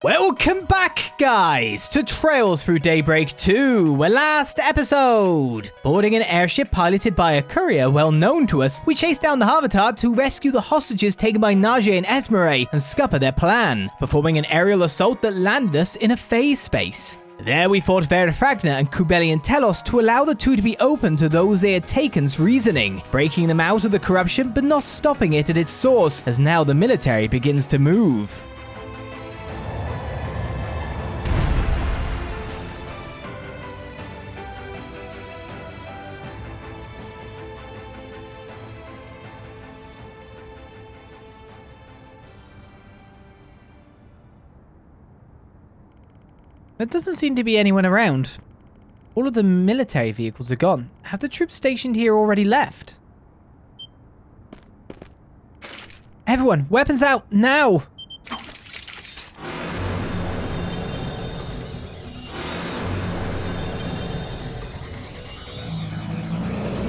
Welcome back, guys, to Trails Through Daybreak 2, last episode. Boarding an airship piloted by a courier well known to us, we chased down the Harvatard to rescue the hostages taken by Najee and Esmeralda and scupper their plan, performing an aerial assault that landed us in a phase space. There we fought Verifragna and Kubelian Telos to allow the two to be open to those they had taken's reasoning, breaking them out of the corruption but not stopping it at its source, as now the military begins to move. There doesn't seem to be anyone around. All of the military vehicles are gone. Have the troops stationed here already left? Everyone, weapons out, now!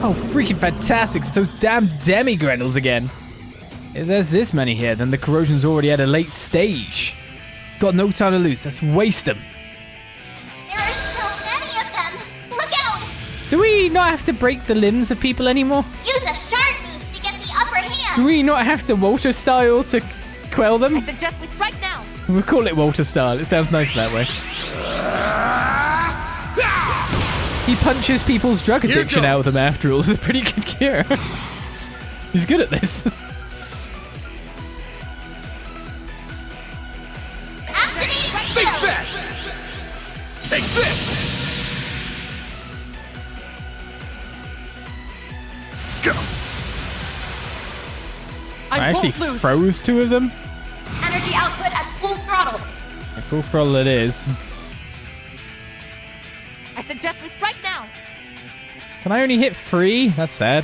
Oh, freaking fantastic. It's those damn demi-grenels again. If there's this many here, then the corrosion's already at a late stage. Got no time to lose. Let's waste them. Do we not have to break the limbs of people anymore? Use a shard boost to get the upper hand. Do we not have to Walter style to quell them? I suggest we strike now. We'll call it Walter style. It sounds nice that way. He punches people's drug addiction out of them after all. It's a pretty good cure. He's good at this. Activating Big skill. fist! Take this! Go! I actually froze two of them. Energy output at full throttle. At full throttle it is. I suggest we strike now. Can I only hit 3? That's sad.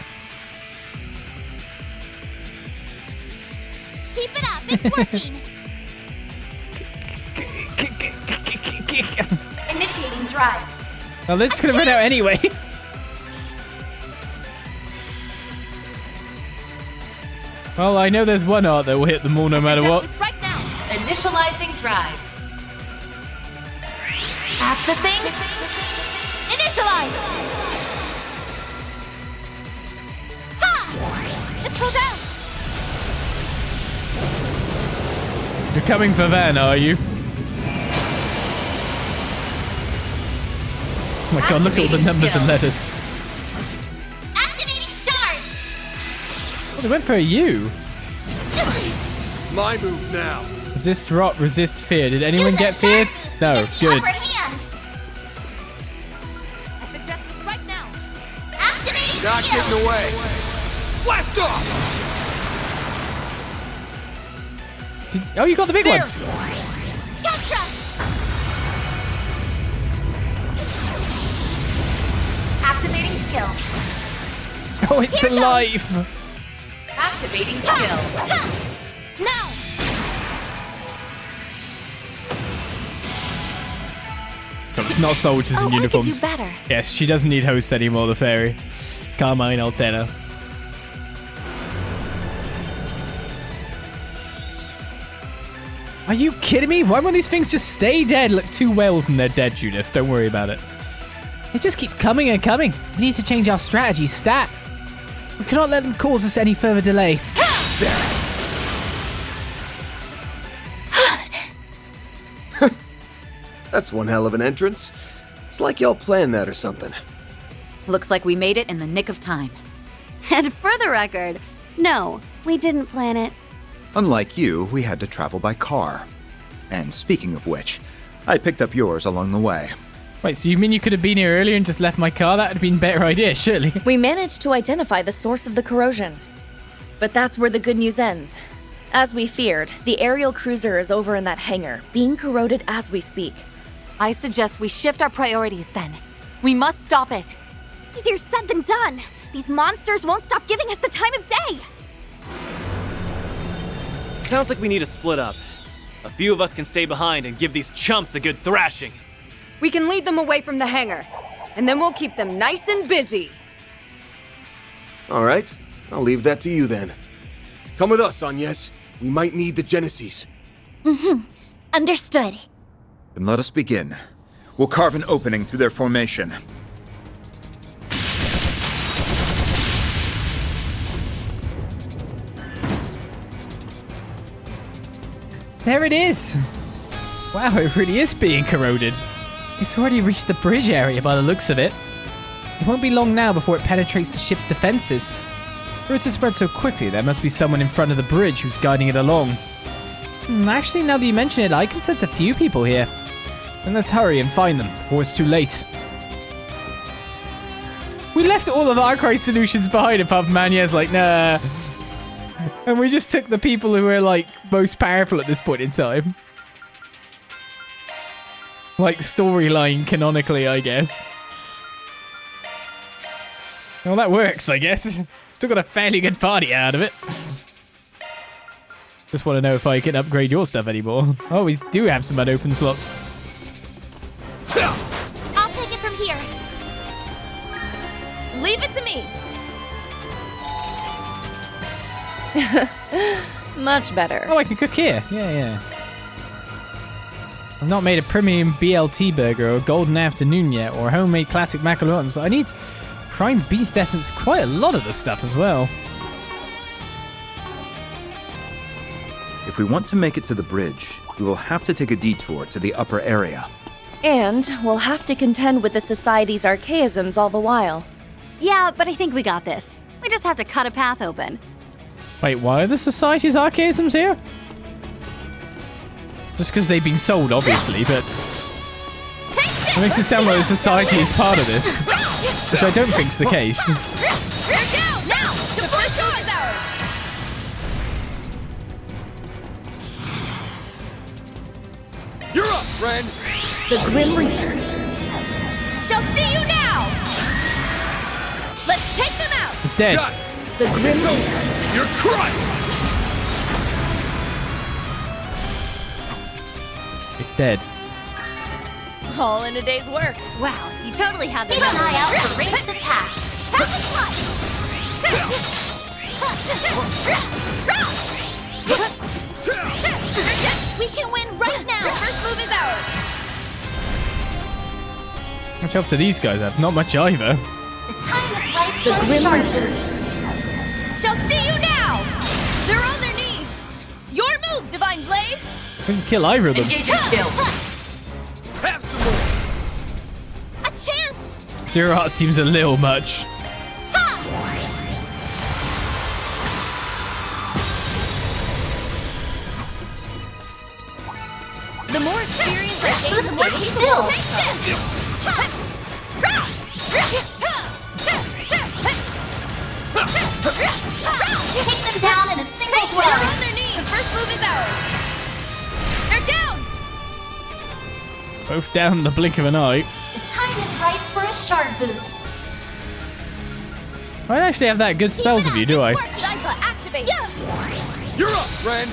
Keep it up. It's working. Initiating drive. Well, they're just gonna run out anyway. Well, I know there's one art that will hit them all no matter what. Strike now. Initializing drive. Accessing. Initialize. Ha! Let's go down. You're coming for Van, are you? Oh my god, look at all the numbers and letters. Activating stars. Oh, they went for a U. My move now. Resist rot, resist fear. Did anyone Use a get feared? shard boost to No, get the good. upper hand. I suggest we strike now. Activating Not skill. getting away. Blast off! Oh, you got the big one. Gotcha. Activating skill. Oh, it's Here alive. Activating skill. Now. So it's not soldiers in I could uniforms. do better. Yes, she doesn't need hosts anymore, the fairy. Carmine Altena. Are you kidding me? Why won't these things just stay dead? Look, 2 whales and they're dead, Judith. Don't worry about it. They just keep coming and coming. We need to change our strategy, stat. We cannot let them cause us any further delay. That's one hell of an entrance. It's like y'all planned that or something. Looks like we made it in the nick of time. And for the record, no, we didn't plan it. Unlike you, we had to travel by car. And speaking of which, I picked up yours along the way. Wait, so you mean you could have been here earlier and just left my car? That would have been a better idea, surely. We managed to identify the source of the corrosion. But that's where the good news ends. As we feared, the aerial cruiser is over in that hangar, being corroded as we speak. I suggest we shift our priorities then. We must stop it. Easier said than done. These monsters won't stop giving us the time of day. Sounds like we need to split up. A few of us can stay behind and give these chumps a good thrashing. We can lead them away from the hangar, and then we'll keep them nice and busy. All right, I'll leave that to you then. Come with us, Agnes. We might need the Genesis. Understood. Then let us begin. We'll carve an opening through their formation. There it is! Wow, it really is being corroded. It's already reached the bridge area by the looks of it. It won't be long now before it penetrates the ship's defenses. For it to spread so quickly, there must be someone in front of the bridge who's guiding it along. Actually, now that you mention it, I can sense a few people here. Then let's hurry and find them before it's too late. We left all of Arkride Solutions behind apart from Manya's like, nah. And we just took the people who were like most powerful at this point in time. Like storyline canonically, I guess. Well, that works, I guess. Still got a fairly good party out of it. Just want to know if I can upgrade your stuff anymore. Oh, we do have some unopened slots. I'll take it from here. Leave it to me. Much better. Oh, I can cook here. Yeah. I've not made a premium BLT burger or a golden afternoon yet, or homemade classic macarons. I need prime beast essence, quite a lot of the stuff as well. If we want to make it to the bridge, we will have to take a detour to the upper area. And we'll have to contend with the Society's archaisms all the while. Yeah, but I think we got this. We just have to cut a path open. Wait, why are the Society's archaisms here? Just because they've been sold, obviously, but it makes it sound like the Society is part of this, which I don't think's the case. They're down now. The first shot is ours. You're up, friend! The Grim Reaper shall see you now. Let's take them out. It's dead. Got it! The Grim It's over! Reaper. You're crushed! It's dead. All in a day's work. Wow, you totally had the Keep an number. eye out for ranged attacks. Have a slice. We can win right now. The first move is ours. Much help do these guys have? Not much either. The time is right The for a Grim sharp Reaper boost. shall see you now. They're on their knees. Your move, Divine Blade. Couldn't kill either of them. Engaging skill. Have some more! A chance. Zero Heart seems a little much. The more experience I gain, Boost the more can be capable filled. I Take them down in a single They're blow. on their knees. The first move is ours. They're down. Both down in the blink of an eye. The time is right for a shard boost. I don't actually have that good spells of you, do I? Zypha, activate. You're up, friend!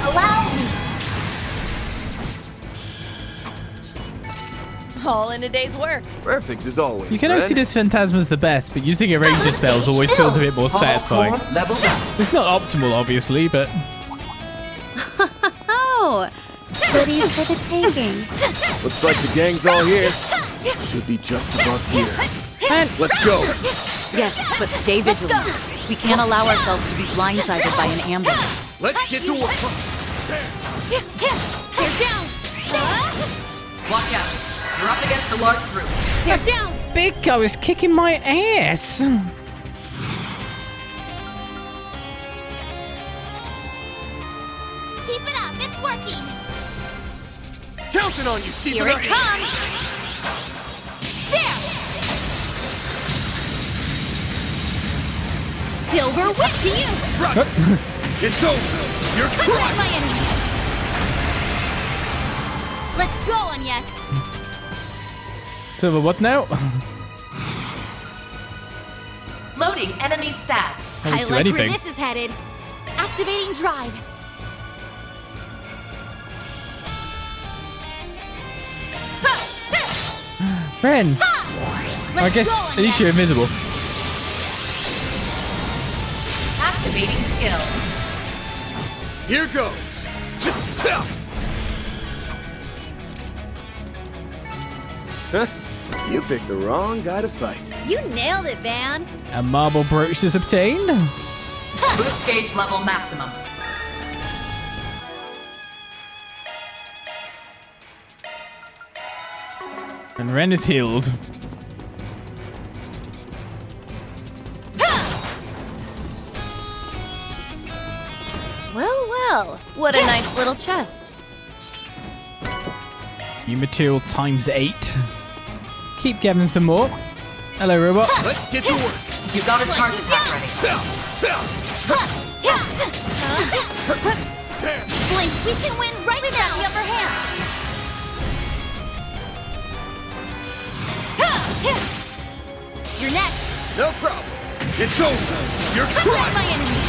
Allow me. All in a day's work. Perfect as always, You can only see this Phantasma's the best, but using a ranger spells always feels a bit more satisfying. Leveled up. It's not optimal, obviously, but Oh, goodies for the taking. Looks like the gang's all here. Should be just above here. man, Let's go! Yes, but stay vigilant. We can't allow ourselves to be blindsided by an ambush. Let's get to work! They're down. Watch out. You're up against a large group. They're down. Big Go is kicking my ass. Keep it up. It's working. Counting on you, Here it comes. There. Silver whip to you. Right. It's over! You're Cut crushed! my enemy. Let's go, Agnes. Silver, what now? Loading enemy stats. I I didn't do like anything. where this is headed. Activating drive. Ren, I guess at least you're invisible. Activating skill. Here goes. Huh? You picked the wrong guy to fight. You nailed it, Van. A marble brooch is obtained. Boost gauge level maximum. And Ren is healed. Well, what a nice little chest. New material ×8. Keep getting some more. Hello, robot. Let's get to work. You got a charge attack ready. Blink, we can win right now. The upper hand. You're next. No problem. It's over. You're Attack crushed. my enemy.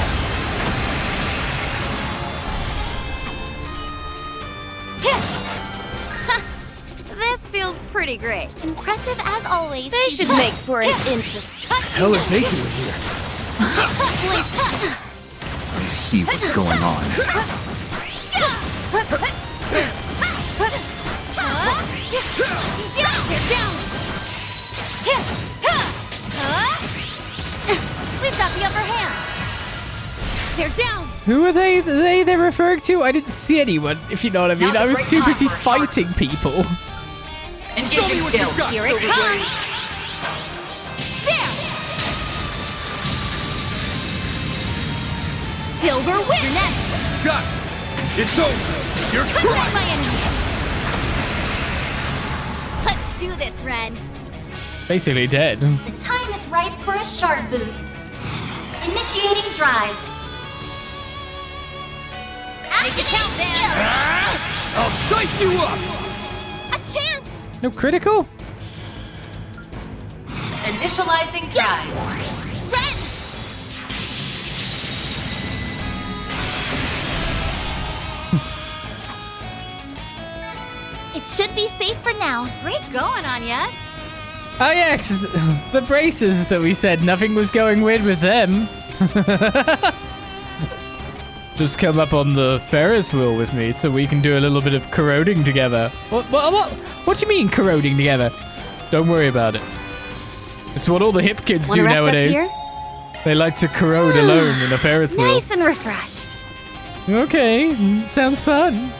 This feels pretty great. Impressive as always. They should make for an inch of Hell are they doing here? I see what's going on. Down. We've got the upper hand. They're down. Who are they're referring to? I didn't see anyone, if you know what I mean. Now's a I was great too time busy for a short fighting people. Engaging skill. Here it comes. There. Silver win. Next. Got it. It's over. You're Attack crushed. my enemy. Let's do this, Ren. Basically dead. The time is ripe for a shard boost. Initiating drive. Make it count, then. I'll dice you up. A chance. No critical? Initializing drive. Ren. It should be safe for now. Great going on, yes? Oh yes, the braces that we said nothing was going weird with them. Just come up on the Ferris wheel with me so we can do a little bit of corroding together. What do you mean corroding together? Don't worry about it. It's what all the hip kids do Wanna rest up nowadays. here? They like to corrode alone in a Ferris wheel. Nice and refreshed. Okay, sounds fun.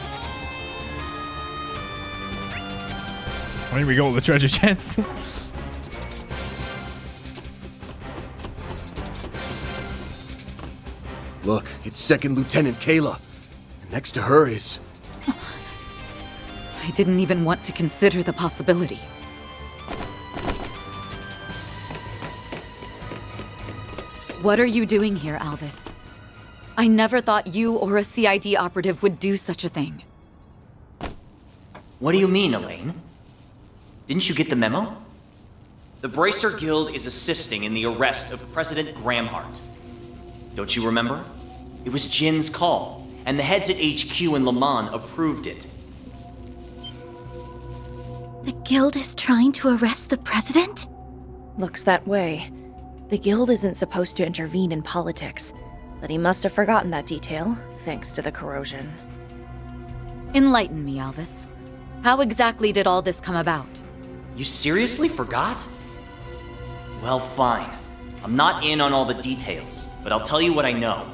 I think we got all the treasure chests. Look, it's Second Lieutenant Kaela. And next to her is... I didn't even want to consider the possibility. What are you doing here, Alvis? I never thought you or a CID operative would do such a thing. What do you mean, Elaine? Didn't you get the memo? The Bracer Guild is assisting in the arrest of President Gramhart. Don't you remember? It was Jin's call, and the heads at HQ in Le Mans approved it. The guild is trying to arrest the president? Looks that way. The guild isn't supposed to intervene in politics, but he must have forgotten that detail, thanks to the corrosion. Enlighten me, Alvis. How exactly did all this come about? You seriously forgot? Well, fine. I'm not in on all the details, but I'll tell you what I know.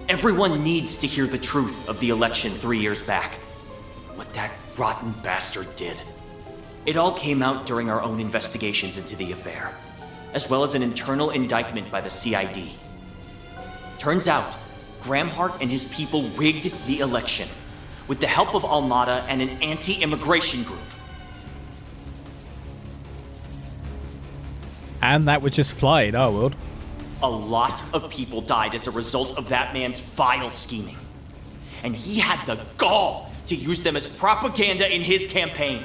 Everyone needs to hear the truth of the election 3 years back. What that rotten bastard did. It all came out during our own investigations into the affair, as well as an internal indictment by the CID. Turns out, Gramhart and his people rigged the election, with the help of Almada and an anti-immigration group. And that would just fly in our world. A lot of people died as a result of that man's vile scheming. And he had the gall to use them as propaganda in his campaign.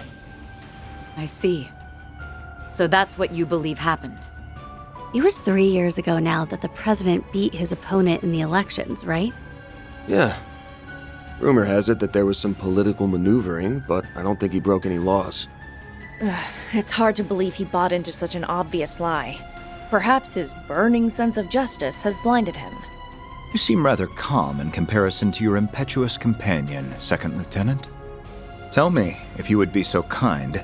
I see. So that's what you believe happened. It was 3 years ago now that the president beat his opponent in the elections, right? Yeah. Rumor has it that there was some political maneuvering, but I don't think he broke any laws. It's hard to believe he bought into such an obvious lie. Perhaps his burning sense of justice has blinded him. You seem rather calm in comparison to your impetuous companion, Second Lieutenant. Tell me, if you would be so kind,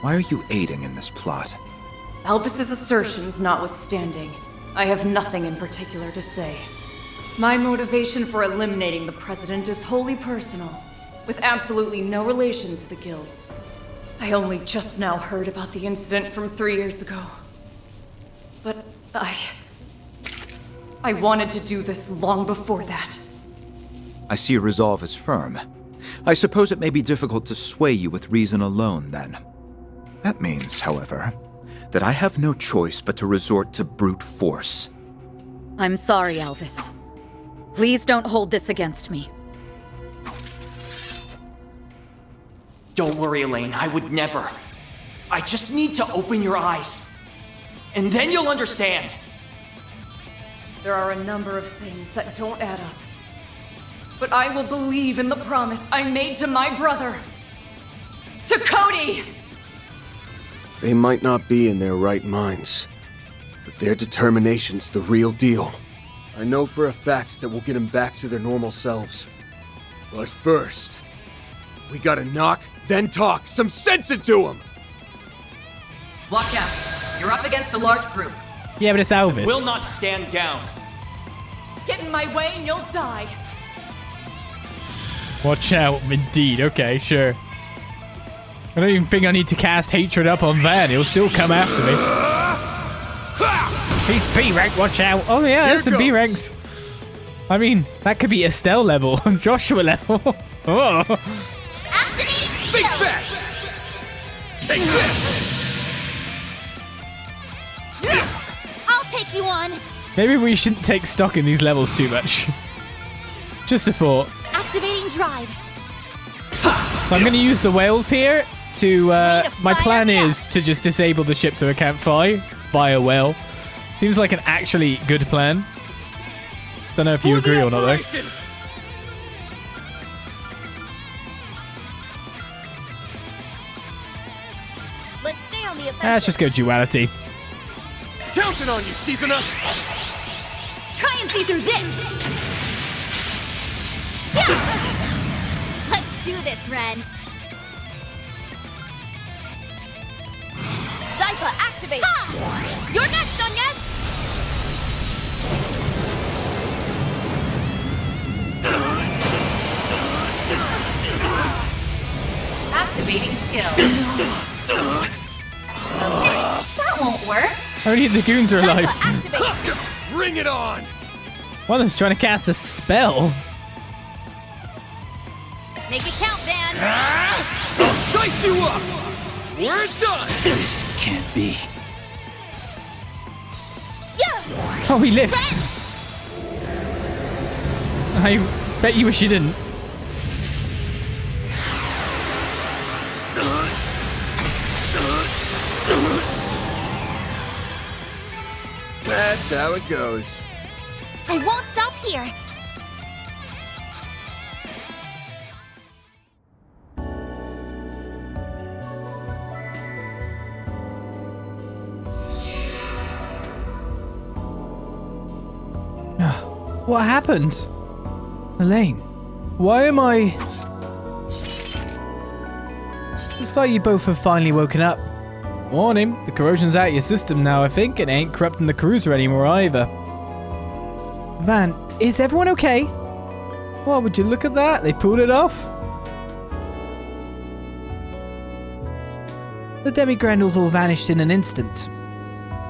why are you aiding in this plot? Alvis's assertions notwithstanding, I have nothing in particular to say. My motivation for eliminating the President is wholly personal, with absolutely no relation to the guilds. I only just now heard about the incident from 3 years ago. But I wanted to do this long before that. I see your resolve is firm. I suppose it may be difficult to sway you with reason alone, then. That means, however, that I have no choice but to resort to brute force. I'm sorry, Alvis. Please don't hold this against me. Don't worry, Elaine, I would never. I just need to open your eyes. And then you'll understand. There are a number of things that don't add up. But I will believe in the promise I made to my brother. To Cody! They might not be in their right minds, but their determination's the real deal. I know for a fact that we'll get them back to their normal selves. But first, we gotta knock, then talk some sense into them! Watch out. You're up against a large group. Yeah, but it's Alvis. Will not stand down. Get in my way and you'll die. Watch out, indeed. Okay, sure. I don't even think I need to cast hatred up on Van. He'll still come after me. He's B rank, watch out. Oh yeah, that's some B ranks. I mean, that could be Estelle level, Joshua level. Oh. Big fast! Take this! I'll take you on. Maybe we shouldn't take stock in these levels too much. Just a thought. Activating drive. So I'm going to use the whales here to... my plan is to just disable the ship so it can't fly by a whale. Seems like an actually good plan. Don't know if you agree or not, though. Let's stay on the offensive. Let's just go duality. Counting on you, Shizuna! Try and see through this! Yeah. Let's do this, Ren. Zypha, activate! Ha! You're next, Onyes! Activating skill. Okay, that won't work. Only the goons are alive. Bring it on! One of them's trying to cast a spell. Make it count, Van! Dice you up! We're done! This can't be. Yeah! Oh, we live. Ren! I bet you wish you didn't. That's how it goes. I won't stop here. What happened? Elaine, why am I... It's like you both have finally woken up. Warning, the corrosion's out of your system now, I think, and it ain't corrupting the cruiser anymore either. Man, is everyone okay? Well, would you look at that? They pulled it off. The demi-grandals all vanished in an instant.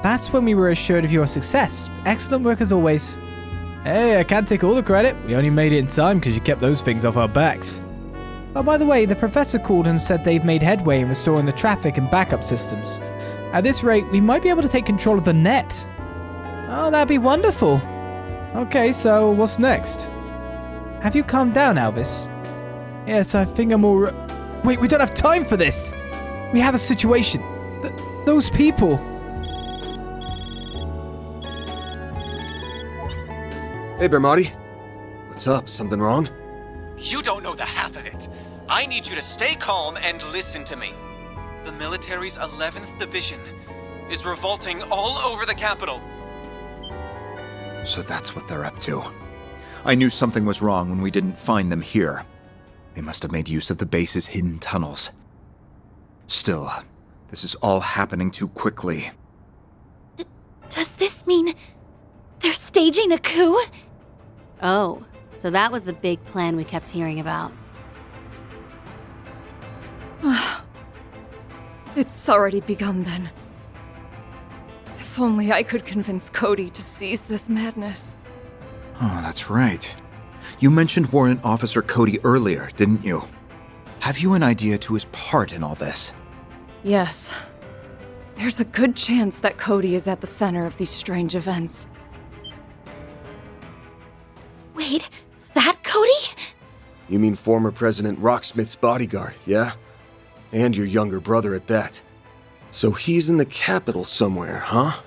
That's when we were assured of your success. Excellent work as always. Hey, I can't take all the credit. We only made it in time because you kept those things off our backs. Oh, by the way, the professor called and said they've made headway in restoring the traffic and backup systems. At this rate, we might be able to take control of the net. Oh, that'd be wonderful. Okay, so what's next? Have you calmed down, Alvis? Yes, I think I'm all... Wait, we don't have time for this! We have a situation. Those people... Hey, Bermati. What's up? Something wrong? You don't know the half of it. I need you to stay calm and listen to me. The military's 11th Division is revolting all over the capital. So that's what they're up to. I knew something was wrong when we didn't find them here. They must have made use of the base's hidden tunnels. Still, this is all happening too quickly. Does this mean they're staging a coup? Oh, so that was the big plan we kept hearing about. It's already begun then. If only I could convince Cody to seize this madness. Oh, that's right. You mentioned Warrant Officer Cody earlier, didn't you? Have you an idea to his part in all this? Yes. There's a good chance that Cody is at the center of these strange events. Wait, that Cody? You mean former President Rocksmith's bodyguard, yeah? And your younger brother at that. So he's in the capital somewhere, huh?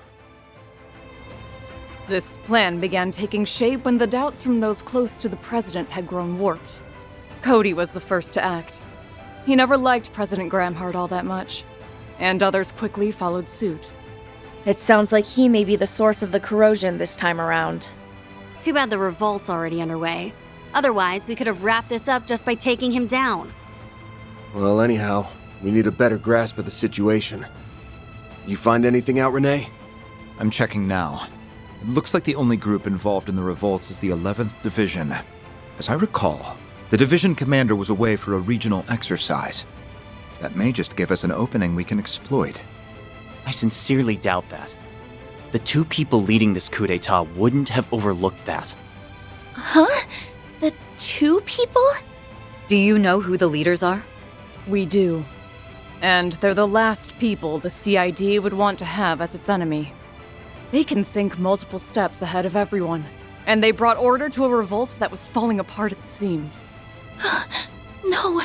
This plan began taking shape when the doubts from those close to the president had grown warped. Cody was the first to act. He never liked President Gramhart all that much, and others quickly followed suit. It sounds like he may be the source of the corrosion this time around. Too bad the revolt's already underway. Otherwise, we could have wrapped this up just by taking him down. Well, anyhow, we need a better grasp of the situation. You find anything out, Renee? I'm checking now. It looks like the only group involved in the revolts is the 11th Division. As I recall, the division commander was away for a regional exercise. That may just give us an opening we can exploit. I sincerely doubt that. The two people leading this coup d'etat wouldn't have overlooked that. Huh? The two people? Do you know who the leaders are? We do. And they're the last people the CID would want to have as its enemy. They can think multiple steps ahead of everyone, and they brought order to a revolt that was falling apart at the seams. No,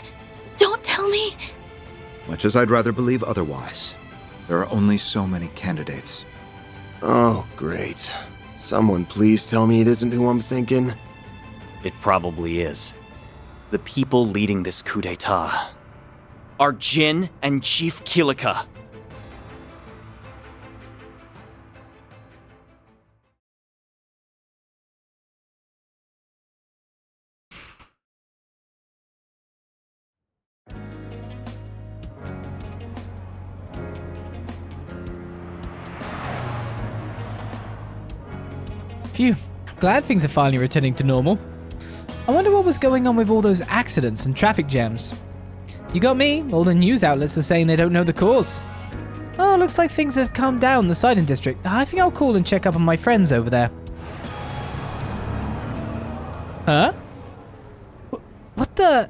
don't tell me. Much as I'd rather believe otherwise, there are only so many candidates. Oh, great. Someone please tell me it isn't who I'm thinking. It probably is. The people leading this coup d'etat are Jin and Chief Kilika. Phew, glad things are finally returning to normal. I wonder what was going on with all those accidents and traffic jams. You got me, all the news outlets are saying they don't know the cause. Oh, looks like things have calmed down in the Sidon district. I think I'll call and check up on my friends over there. Huh? What the?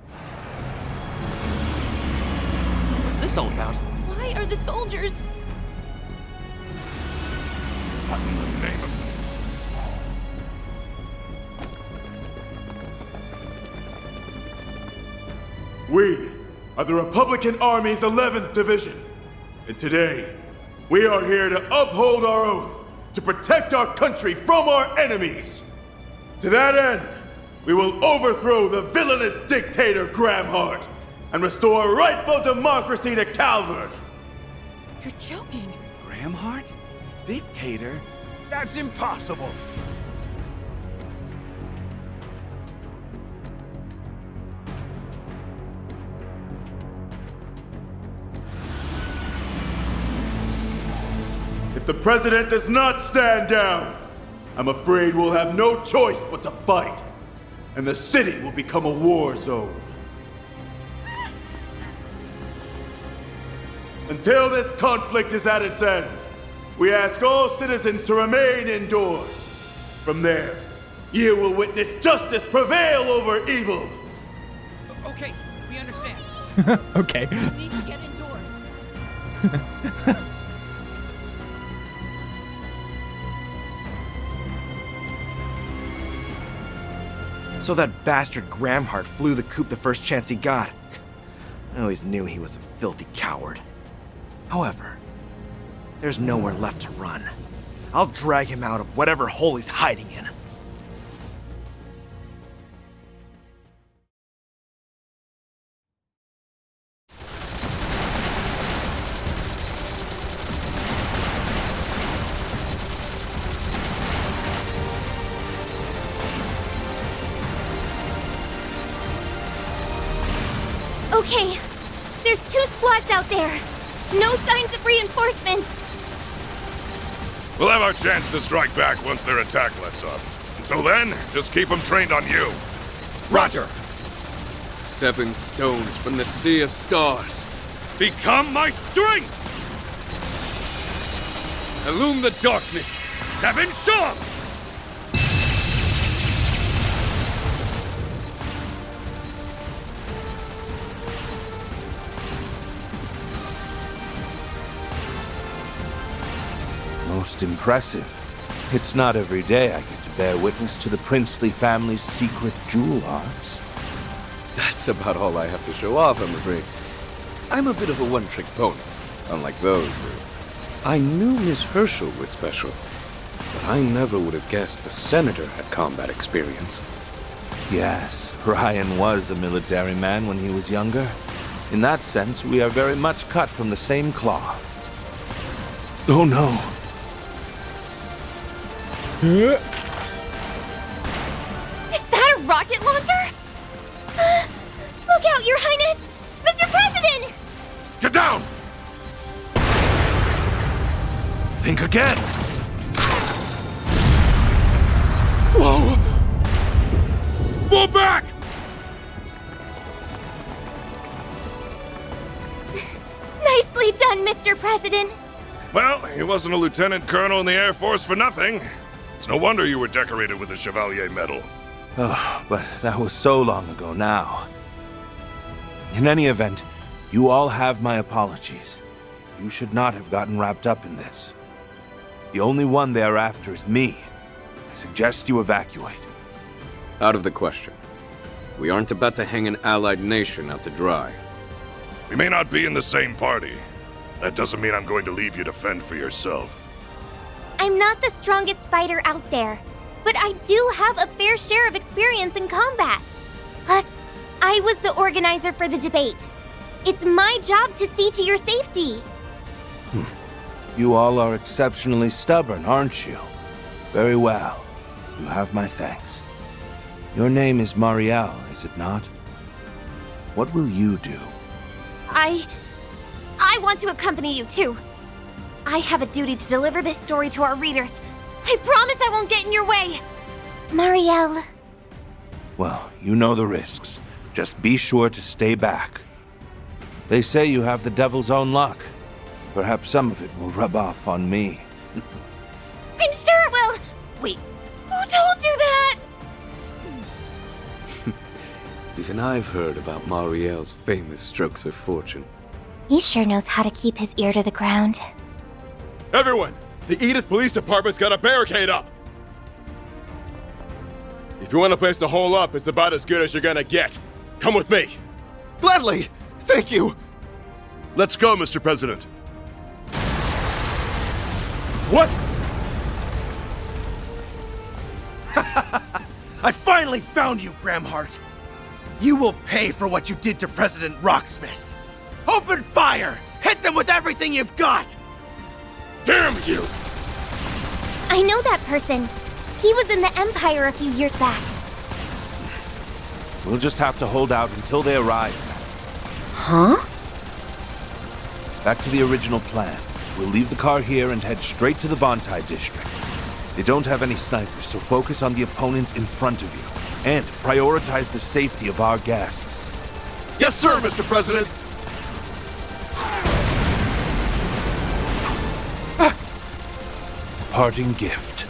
What's this all about? Why are the soldiers? What in the name of... We are the Republican Army's 11th Division, and today, we are here to uphold our oath to protect our country from our enemies. To that end, we will overthrow the villainous dictator Gramhart and restore rightful democracy to Calvard. You're joking. Gramhart? Dictator? That's impossible. If the president does not stand down, I'm afraid we'll have no choice but to fight, and the city will become a war zone. Until this conflict is at its end, we ask all citizens to remain indoors. From there, you will witness justice prevail over evil. Okay, we understand. Okay. We need to get indoors. So that bastard Gramhart flew the coop the first chance he got. I always knew he was a filthy coward. However, there's nowhere left to run. I'll drag him out of whatever hole he's hiding in. Okay, there's 2 squads out there. No signs of reinforcements. We'll have our chance to strike back once their attack lets up. Until then, just keep them trained on you. Roger! 7 stones from the Sea of Stars. Become my strength! Illume the darkness! 7 songs! Most impressive. It's not every day I get to bear witness to the princely family's secret jewel arts. That's about all I have to show off, I'm afraid. I'm a bit of a one-trick pony, unlike those two. I knew Miss Herschel was special, but I never would have guessed the Senator had combat experience. Yes, Ryan was a military man when he was younger. In that sense, we are very much cut from the same cloth. Oh no! Is that a rocket launcher? Look out, Your Highness! Mr. President! Get down! Think again! Whoa! Fall back! Nicely done, Mr. President! Well, he wasn't a lieutenant colonel in the Air Force for nothing. It's no wonder you were decorated with the Chevalier Medal. Oh, but that was so long ago now. In any event, you all have my apologies. You should not have gotten wrapped up in this. The only one they are after is me. I suggest you evacuate. Out of the question. We aren't about to hang an allied nation out to dry. We may not be in the same party. That doesn't mean I'm going to leave you to fend for yourself. I'm not the strongest fighter out there, but I do have a fair share of experience in combat. Plus, I was the organizer for the debate. It's my job to see to your safety. You all are exceptionally stubborn, aren't you? Very well. You have my thanks. Your name is Marielle, is it not? What will you do? I want to accompany you too. I have a duty to deliver this story to our readers. I promise I won't get in your way. Marielle. Well, you know the risks. Just be sure to stay back. They say you have the devil's own luck. Perhaps some of it will rub off on me. I'm sure it will. Wait, who told you that? Even I've heard about Marielle's famous strokes of fortune. He sure knows how to keep his ear to the ground. Everyone! The Edith Police Department's got a barricade up! If you want a place to hole up, it's about as good as you're gonna get. Come with me! Gladly! Thank you! Let's go, Mr. President. What? I finally found you, Gramhart! You will pay for what you did to President Rocksmith! Open fire! Hit them with everything you've got! Damn you! I know that person. He was in the Empire a few years back. We'll just have to hold out until they arrive. Huh? Back to the original plan. We'll leave the car here and head straight to the Vontai district. They don't have any snipers, so focus on the opponents in front of you. And prioritize the safety of our guests. Yes, sir, Mr. President! Parting gift.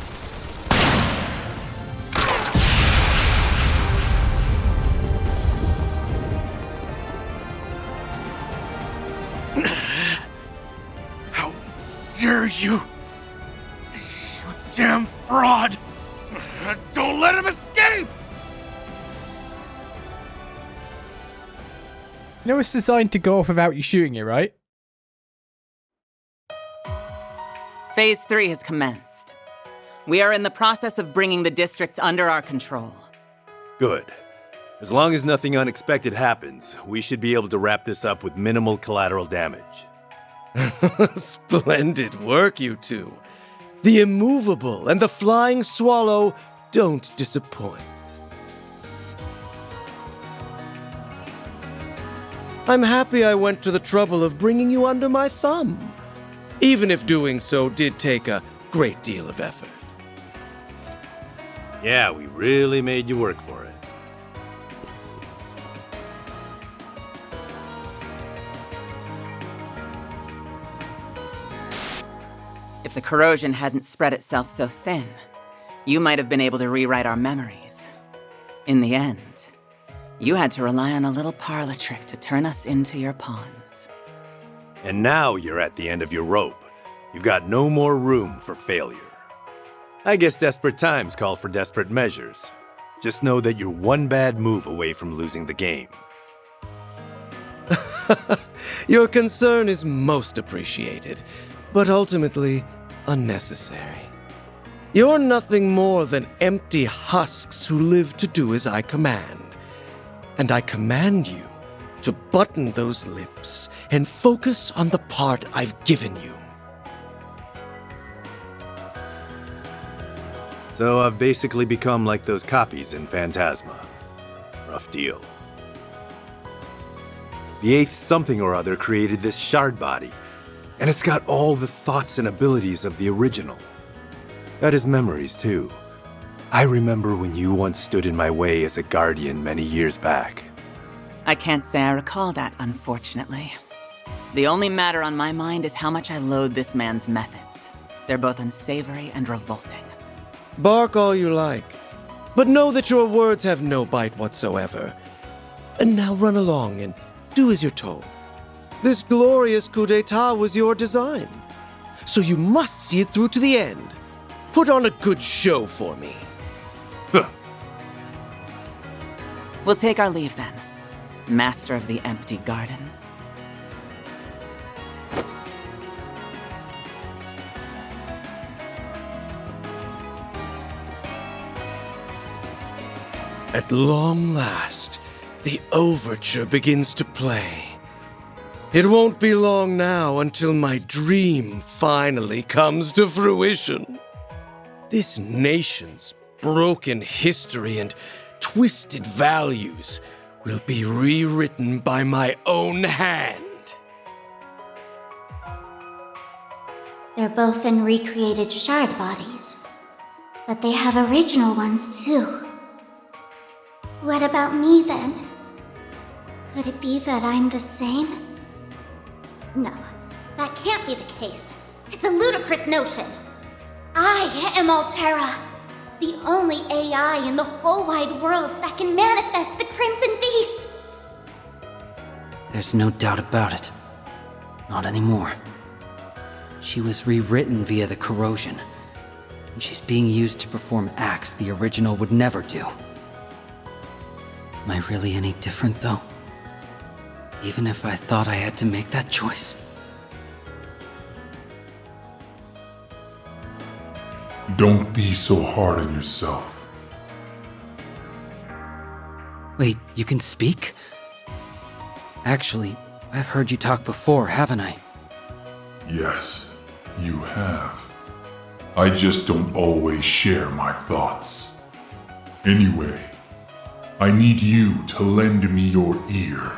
How dare you! You damn fraud! Don't let him escape! You know it's designed to go off without you shooting it, right? Phase 3 has commenced. We are in the process of bringing the district under our control. Good. As long as nothing unexpected happens, we should be able to wrap this up with minimal collateral damage. Splendid work, you two. The immovable and the flying swallow don't disappoint. I'm happy I went to the trouble of bringing you under my thumb, even if doing so did take a great deal of effort. Yeah, we really made you work for it. If the corrosion hadn't spread itself so thin, you might have been able to rewrite our memories. In the end, you had to rely on a little parlor trick to turn us into your pawns. And now you're at the end of your rope. You've got no more room for failure. I guess desperate times call for desperate measures. Just know that you're one bad move away from losing the game. Your concern is most appreciated, but ultimately unnecessary. You're nothing more than empty husks who live to do as I command. And I command you to button those lips and focus on the part I've given you. So I've basically become like those copies in Phantasma. Rough deal. The eighth something or other created this shard body, and it's got all the thoughts and abilities of the original. Got his memories, too. I remember when you once stood in my way as a guardian many years back. I can't say I recall that, unfortunately. The only matter on my mind is how much I loathe this man's methods. They're both unsavory and revolting. Bark all you like, but know that your words have no bite whatsoever. And now run along and do as you're told. This glorious coup d'etat was your design, so you must see it through to the end. Put on a good show for me. We'll take our leave then, Master of the Empty Gardens. At long last, the overture begins to play. It won't be long now until my dream finally comes to fruition. This nation's broken history and twisted values will be rewritten by my own hand. They're both in recreated shard bodies, but they have original ones too. What about me then? Could it be that I'm the same? No, that can't be the case. It's a ludicrous notion. I am Altera, the only AI in the whole wide world that can manifest the Crimson Beast. There's no doubt about it. Not anymore. She was rewritten via the corrosion, and she's being used to perform acts the original would never do. Am I really any different, though? Even if I thought I had to make that choice? Don't be so hard on yourself. Wait, you can speak? Actually, I've heard you talk before, haven't I? Yes, you have. I just don't always share my thoughts. Anyway, I need you to lend me your ear,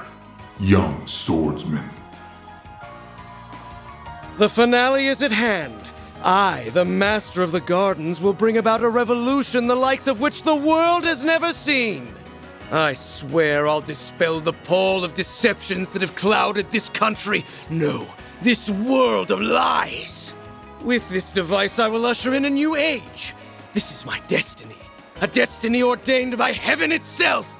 young swordsman. The finale is at hand. I, the Master of the Gardens, will bring about a revolution the likes of which the world has never seen. I swear I'll dispel the pall of deceptions that have clouded this country. No, this world of lies. With this device, I will usher in a new age. This is my destiny. A destiny ordained by heaven itself.